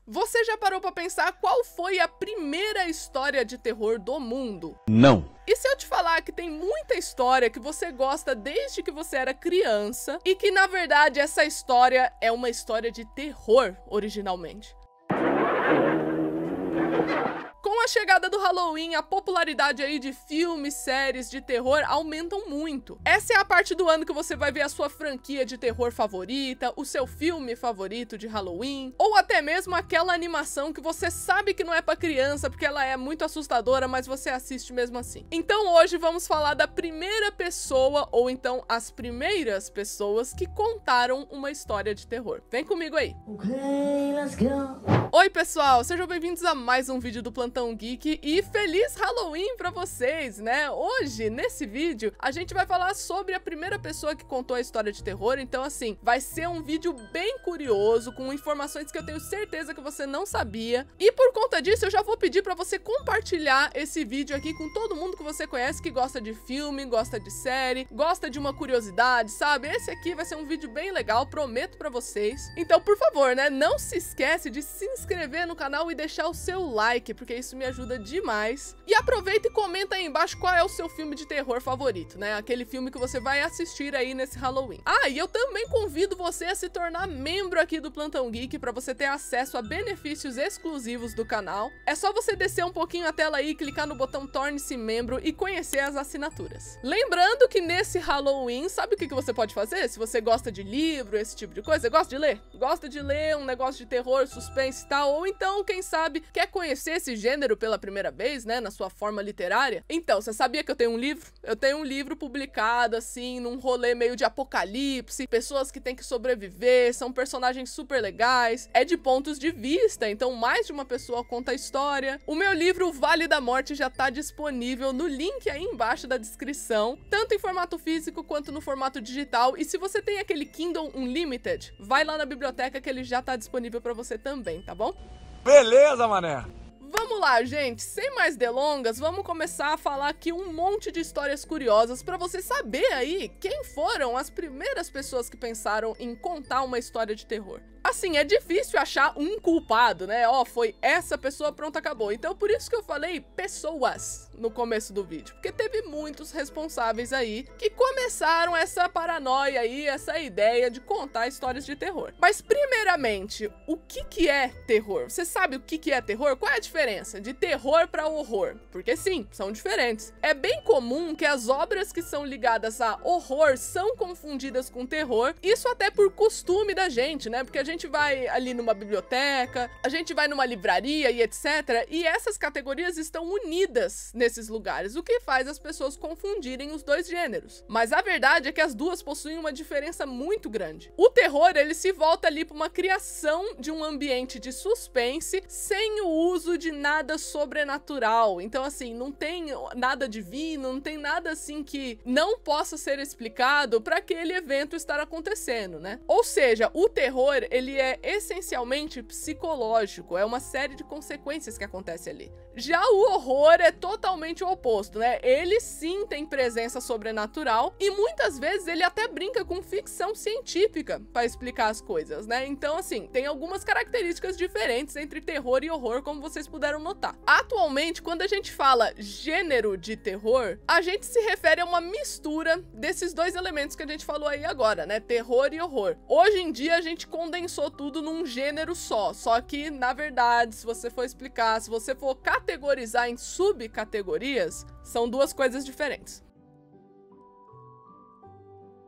Você já parou pra pensar qual foi a primeira história de terror do mundo? Não. E se eu te falar que tem muita história que você gosta desde que você era criança e que na verdade essa história é uma história de terror originalmente? Com a chegada do Halloween, a popularidade aí de filmes, séries de terror aumentam muito. Essa é a parte do ano que você vai ver a sua franquia de terror favorita, o seu filme favorito de Halloween, ou até mesmo aquela animação que você sabe que não é pra criança porque ela é muito assustadora, mas você assiste mesmo assim. Então hoje vamos falar da primeira pessoa, ou então as primeiras pessoas que contaram uma história de terror. Vem comigo aí. Okay, let's go. Oi pessoal, sejam bem-vindos a mais um vídeo do Plantão Geek e feliz Halloween pra vocês, né? Hoje, nesse vídeo, a gente vai falar sobre a primeira pessoa que contou a história de terror, então assim, vai ser um vídeo bem curioso, com informações que eu tenho certeza que você não sabia. E por conta disso, eu já vou pedir pra você compartilhar esse vídeo aqui com todo mundo que você conhece, que gosta de filme, gosta de série, gosta de uma curiosidade, sabe? Esse aqui vai ser um vídeo bem legal, prometo pra vocês. Então, por favor, né, não se esquece de se inscrever no canal e deixar o seu like, porque isso me ajuda demais. E aproveita e comenta aí embaixo qual é o seu filme de terror favorito, né? Aquele filme que você vai assistir aí nesse Halloween. Ah, e eu também convido você a se tornar membro aqui do Plantão Geek para você ter acesso a benefícios exclusivos do canal. É só você descer um pouquinho a tela aí, clicar no botão torne-se membro e conhecer as assinaturas. Lembrando que nesse Halloween, sabe o que você pode fazer? Se você gosta de livro, esse tipo de coisa, gosta de ler? Gosta de ler um negócio de terror, suspense e tal, ou então, quem sabe, quer conhecer esse gênero pela primeira vez, né, na sua forma literária? Então, você sabia que eu tenho um livro? Eu tenho um livro publicado, assim, num rolê meio de apocalipse, pessoas que têm que sobreviver, são personagens super legais, é de pontos de vista, então mais de uma pessoa conta a história. O meu livro, O Vale da Morte, já tá disponível no link aí embaixo da descrição, tanto em formato físico quanto no formato digital, e se você tem aquele Kindle Unlimited, vai lá na biblioteca que ele já tá disponível pra você também, tá bom? Beleza, mané. Vamos lá, gente, sem mais delongas, vamos começar a falar aqui um monte de histórias curiosas pra você saber aí quem foram as primeiras pessoas que pensaram em contar uma história de terror. Assim, é difícil achar um culpado, né? Ó, foi essa pessoa, pronto, acabou. Então, por isso que eu falei pessoas no começo do vídeo. Porque teve muitos responsáveis aí que começaram essa paranoia aí, essa ideia de contar histórias de terror. Mas, primeiramente, o que é terror? Você sabe o que é terror? Qual é a diferença de terror para horror? Porque sim, são diferentes. É bem comum que as obras que são ligadas a horror são confundidas com terror. Isso até por costume da gente, né? Porque a gente vai ali numa biblioteca, a gente vai numa livraria e etc. E essas categorias estão unidas nesses lugares, o que faz as pessoas confundirem os dois gêneros. Mas a verdade é que as duas possuem uma diferença muito grande. O terror, ele se volta ali para uma criação de um ambiente de suspense sem o uso de nada sobrenatural. Então, assim, não tem nada divino, não tem nada assim que não possa ser explicado para aquele evento estar acontecendo, né? Ou seja, o terror, ele é essencialmente psicológico, é uma série de consequências que acontece ali. Já o horror é totalmente o oposto, né? Ele sim tem presença sobrenatural e muitas vezes ele até brinca com ficção científica para explicar as coisas, né? Então, assim, tem algumas características diferentes entre terror e horror, como vocês puderam notar. Atualmente, quando a gente fala gênero de terror, a gente se refere a uma mistura desses dois elementos que a gente falou aí agora, né? Terror e horror. Hoje em dia a gente condensou tudo num gênero só que, na verdade, se você for explicar, se você for categorizar em subcategorias, são duas coisas diferentes.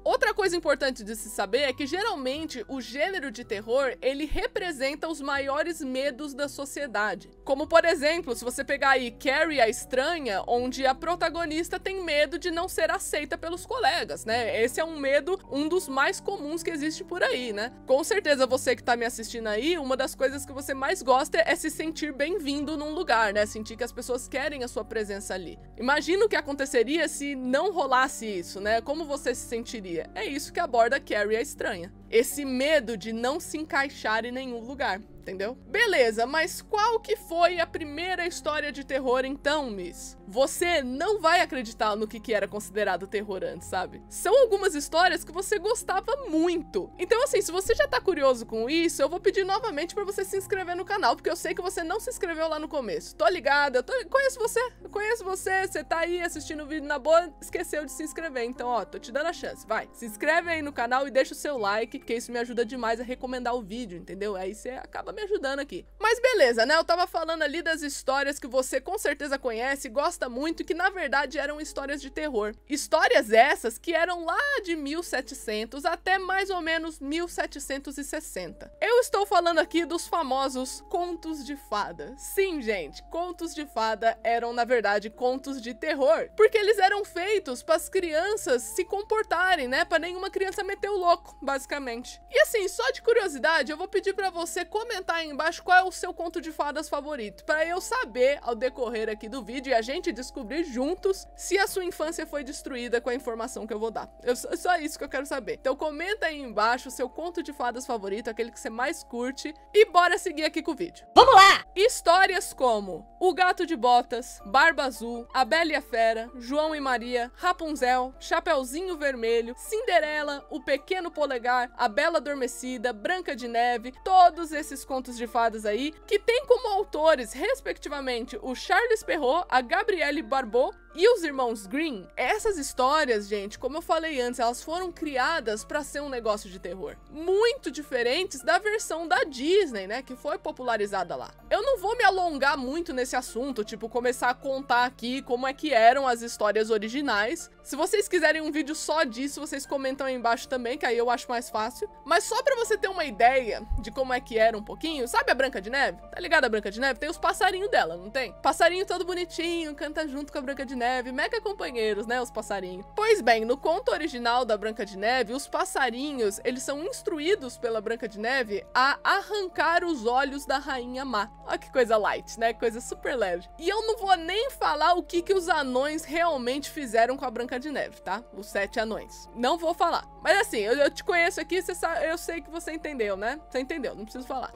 Outra coisa importante de se saber é que geralmente o gênero de terror, ele representa os maiores medos da sociedade. Como por exemplo, se você pegar aí Carrie a Estranha, onde a protagonista tem medo de não ser aceita pelos colegas, né? Esse é um medo, um dos mais comuns que existe por aí, né? Com certeza você que tá me assistindo aí, uma das coisas que você mais gosta é se sentir bem-vindo num lugar, né? Sentir que as pessoas querem a sua presença ali. Imagina o que aconteceria se não rolasse isso, né? Como você se sentiria? É isso que aborda Carrie a Estranha. Esse medo de não se encaixar em nenhum lugar. Entendeu? Beleza, mas qual que foi a primeira história de terror então, Miss? Você não vai acreditar no que era considerado terror antes, sabe? São algumas histórias que você gostava muito. Então assim, se você já tá curioso com isso, eu vou pedir novamente pra você se inscrever no canal, porque eu sei que você não se inscreveu lá no começo. Tô ligada, conheço você tá aí assistindo o vídeo na boa, esqueceu de se inscrever. Então, ó, tô te dando a chance, vai. Se inscreve aí no canal e deixa o seu like, que isso me ajuda demais a recomendar o vídeo, entendeu? Aí você acaba me ajudando aqui. Mas beleza, né? Eu tava falando ali das histórias que você com certeza conhece, gosta muito, e que na verdade eram histórias de terror. Histórias essas que eram lá de 1700 até mais ou menos 1760. Eu estou falando aqui dos famosos contos de fada. Sim, gente, contos de fada eram na verdade contos de terror, porque eles eram feitos para as crianças se comportarem, né? Para nenhuma criança meter o louco, basicamente. E assim, só de curiosidade, eu vou pedir para você comentar aí embaixo qual é o seu conto de fadas favorito, para eu saber ao decorrer aqui do vídeo e a gente descobrir juntos se a sua infância foi destruída com a informação que eu vou dar. Só isso que eu quero saber. Então comenta aí embaixo o seu conto de fadas favorito, aquele que você mais curte, e bora seguir aqui com o vídeo. Vamos lá! Histórias como O Gato de Botas, Barba Azul, A Bela e a Fera, João e Maria, Rapunzel, Chapeuzinho Vermelho, Cinderela, O Pequeno Polegar, A Bela Adormecida, Branca de Neve, todos esses contos de fadas aí, que tem como autores, respectivamente, o Charles Perrault, a Gabrielle Barbot e os irmãos Grimm. Essas histórias, gente, como eu falei antes, elas foram criadas para ser um negócio de terror. Muito diferentes da versão da Disney, né, que foi popularizada lá. Eu não vou me alongar muito nesse assunto, tipo, começar a contar aqui como é que eram as histórias originais. Se vocês quiserem um vídeo só disso, vocês comentam aí embaixo também, que aí eu acho mais fácil. Mas só pra você ter uma ideia de como é que era um pouquinho, sabe a Branca de Neve? Tá ligado a Branca de Neve? Tem os passarinhos dela, não tem? Passarinho todo bonitinho, canta junto com a Branca de Neve, mega companheiros, né, os passarinhos. Pois bem, no conto original da Branca de Neve, os passarinhos, eles são instruídos pela Branca de Neve a arrancar os olhos da rainha má. Olha que coisa light, né, coisa super leve. E eu não vou nem falar o que os anões realmente fizeram com a Branca de Neve, tá? Os 7 anões. Não vou falar. Mas assim, eu te conheço aqui, você sabe, eu sei que você entendeu, né? Você entendeu, não preciso falar.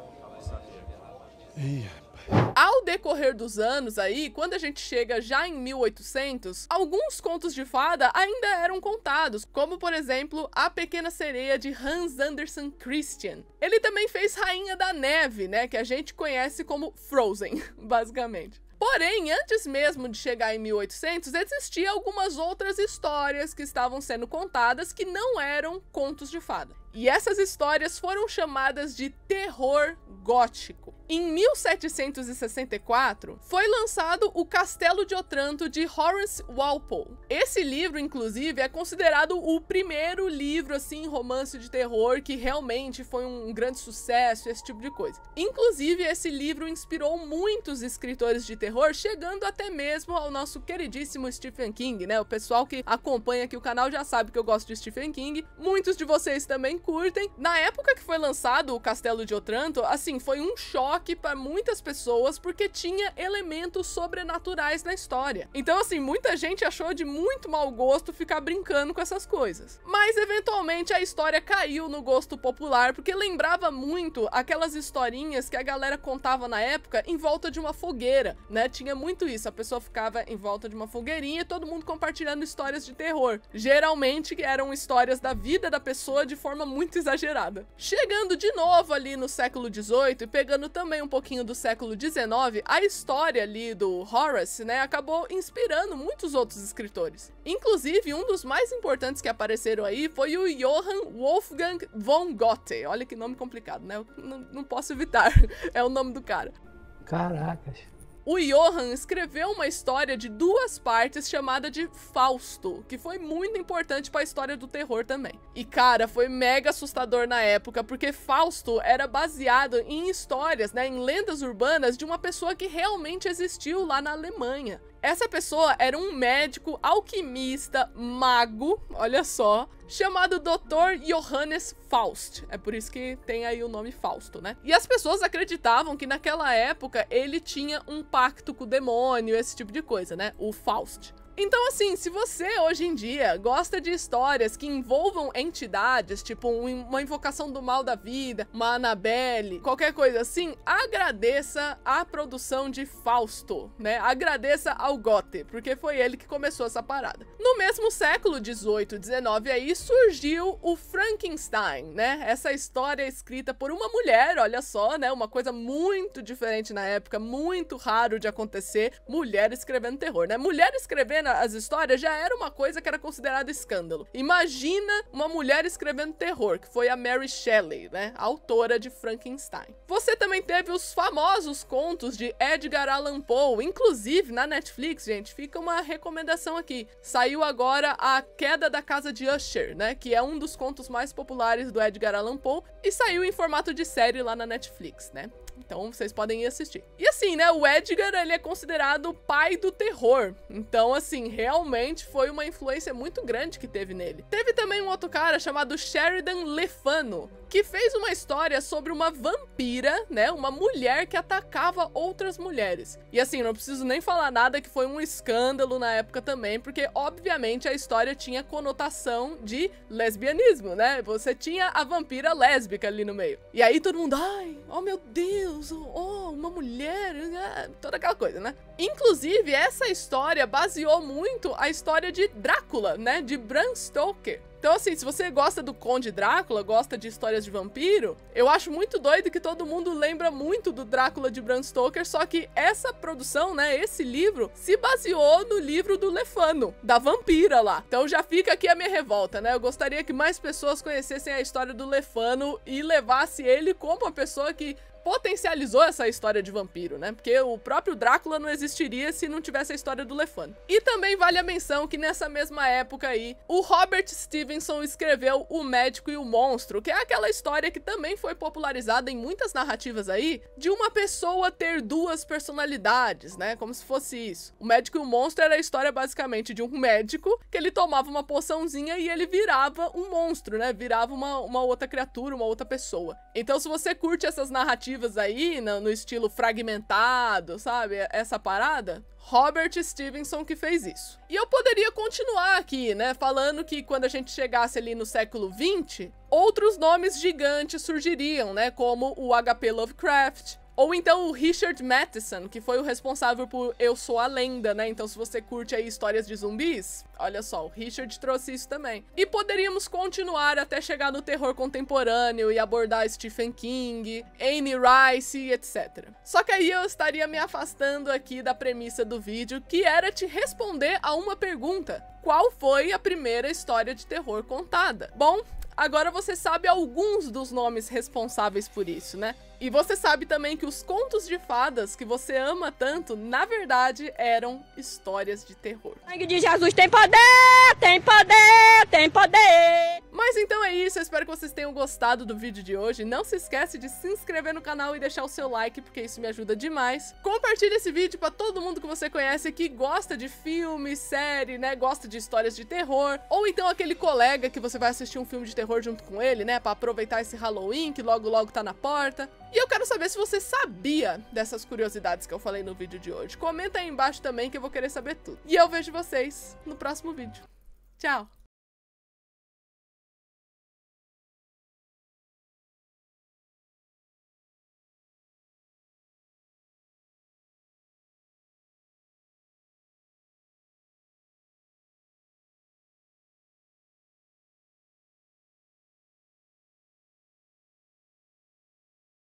Ao decorrer dos anos aí, quando a gente chega já em 1800, alguns contos de fada ainda eram contados, como por exemplo, A Pequena Sereia de Hans Andersen Christian. Ele também fez Rainha da Neve, né, que a gente conhece como Frozen, basicamente. Porém, antes mesmo de chegar em 1800, existiam algumas outras histórias que estavam sendo contadas que não eram contos de fada. E essas histórias foram chamadas de terror gótico. Em 1764, foi lançado O Castelo de Otranto, de Horace Walpole. Esse livro, inclusive, é considerado o primeiro livro, assim, romance de terror, que realmente foi um grande sucesso, esse tipo de coisa. Inclusive, esse livro inspirou muitos escritores de terror, chegando até mesmo ao nosso queridíssimo Stephen King, né? O pessoal que acompanha aqui o canal já sabe que eu gosto de Stephen King. Muitos de vocês também curtem. Na época que foi lançado O Castelo de Otranto, assim, foi um choque para muitas pessoas, porque tinha elementos sobrenaturais na história. Então, assim, muita gente achou de muito mau gosto ficar brincando com essas coisas. Mas, eventualmente, a história caiu no gosto popular, porque lembrava muito aquelas historinhas que a galera contava na época em volta de uma fogueira, né? Tinha muito isso, a pessoa ficava em volta de uma fogueirinha e todo mundo compartilhando histórias de terror. Geralmente eram histórias da vida da pessoa de forma muito exagerada. Chegando de novo ali no século XVIII e pegando também um pouquinho do século XIX, a história ali do Horace, né, acabou inspirando muitos outros escritores. Inclusive, um dos mais importantes que apareceram aí foi o Johann Wolfgang von Goethe. Olha que nome complicado, né? Eu não posso evitar. É o nome do cara. Caracas. O Johann escreveu uma história de 2 partes chamada de Fausto, que foi muito importante para a história do terror também. E cara, foi mega assustador na época, porque Fausto era baseado em histórias, né, em lendas urbanas de uma pessoa que realmente existiu lá na Alemanha. Essa pessoa era um médico, alquimista, mago, olha só, chamado Dr. Johannes Faust. É por isso que tem aí o nome Fausto, né? E as pessoas acreditavam que naquela época ele tinha um pacto com o demônio, esse tipo de coisa, né? O Faust. Então assim, se você hoje em dia gosta de histórias que envolvam entidades, tipo uma invocação do mal da vida, uma Annabelle, qualquer coisa assim, agradeça a produção de Fausto, né? Agradeça ao Goethe, porque foi ele que começou essa parada. No mesmo século 18, 19 aí, surgiu o Frankenstein, né? Essa história escrita por uma mulher, olha só, né? Uma coisa muito diferente na época, muito raro de acontecer, mulher escrevendo terror, né? Mulher escrevendo as histórias já era uma coisa que era considerada escândalo. Imagina uma mulher escrevendo terror, que foi a Mary Shelley, né? A autora de Frankenstein. Você também teve os famosos contos de Edgar Allan Poe, inclusive na Netflix, gente, fica uma recomendação aqui. Saiu agora A Queda da Casa de Usher, né? Que é um dos contos mais populares do Edgar Allan Poe e saiu em formato de série lá na Netflix, né? Então vocês podem ir assistir. E assim, né, o Edgar, ele é considerado o pai do terror. Então assim, realmente foi uma influência muito grande que teve nele. Teve também um outro cara chamado Sheridan Le Fanu, que fez uma história sobre uma vampira, né, uma mulher que atacava outras mulheres. E assim, não preciso nem falar nada que foi um escândalo na época também, porque obviamente a história tinha conotação de lesbianismo, né? Você tinha a vampira lésbica ali no meio. E aí todo mundo, ai, oh meu Deus, oh, uma mulher, toda aquela coisa, né? Inclusive, essa história baseou muito a história de Drácula, né, de Bram Stoker. Então assim, se você gosta do Conde Drácula, gosta de histórias de vampiro, eu acho muito doido que todo mundo lembra muito do Drácula de Bram Stoker, só que essa produção, né, esse livro, se baseou no livro do Le Fanu, da vampira lá. Então já fica aqui a minha revolta, né? Eu gostaria que mais pessoas conhecessem a história do Le Fanu e levasse ele como uma pessoa que potencializou essa história de vampiro, né? Porque o próprio Drácula não existiria se não tivesse a história do Le Fanu. E também vale a menção que nessa mesma época aí, o Robert Stevenson escreveu O Médico e o Monstro, que é aquela história que também foi popularizada em muitas narrativas aí, de uma pessoa ter duas personalidades, né? Como se fosse isso. O Médico e o Monstro era a história basicamente de um médico que ele tomava uma poçãozinha e ele virava um monstro, né? Virava uma outra criatura, uma outra pessoa. Então se você curte essas narrativas aí, no estilo fragmentado, sabe? Essa parada, Robert Stevenson que fez isso. E eu poderia continuar aqui, né, falando que quando a gente chegasse ali no século 20, outros nomes gigantes surgiriam, né, como o H.P. Lovecraft, ou então o Richard Matheson, que foi o responsável por Eu Sou a Lenda, né? Então se você curte aí histórias de zumbis, olha só, o Richard trouxe isso também. E poderíamos continuar até chegar no terror contemporâneo e abordar Stephen King, Anne Rice, etc. Só que aí eu estaria me afastando aqui da premissa do vídeo, que era te responder a uma pergunta: qual foi a primeira história de terror contada? Bom, agora você sabe alguns dos nomes responsáveis por isso, né? E você sabe também que os contos de fadas que você ama tanto, na verdade, eram histórias de terror. O sangue de Jesus tem poder, tem poder, tem poder. Mas então é isso, eu espero que vocês tenham gostado do vídeo de hoje. Não se esquece de se inscrever no canal e deixar o seu like, porque isso me ajuda demais. Compartilhe esse vídeo pra todo mundo que você conhece que gosta de filme, série, né? Gosta de histórias de terror. Ou então aquele colega que você vai assistir um filme de terror junto com ele, né? Pra aproveitar esse Halloween, que logo logo tá na porta. E eu quero saber se você sabia dessas curiosidades que eu falei no vídeo de hoje. Comenta aí embaixo também que eu vou querer saber tudo. E eu vejo vocês no próximo vídeo. Tchau!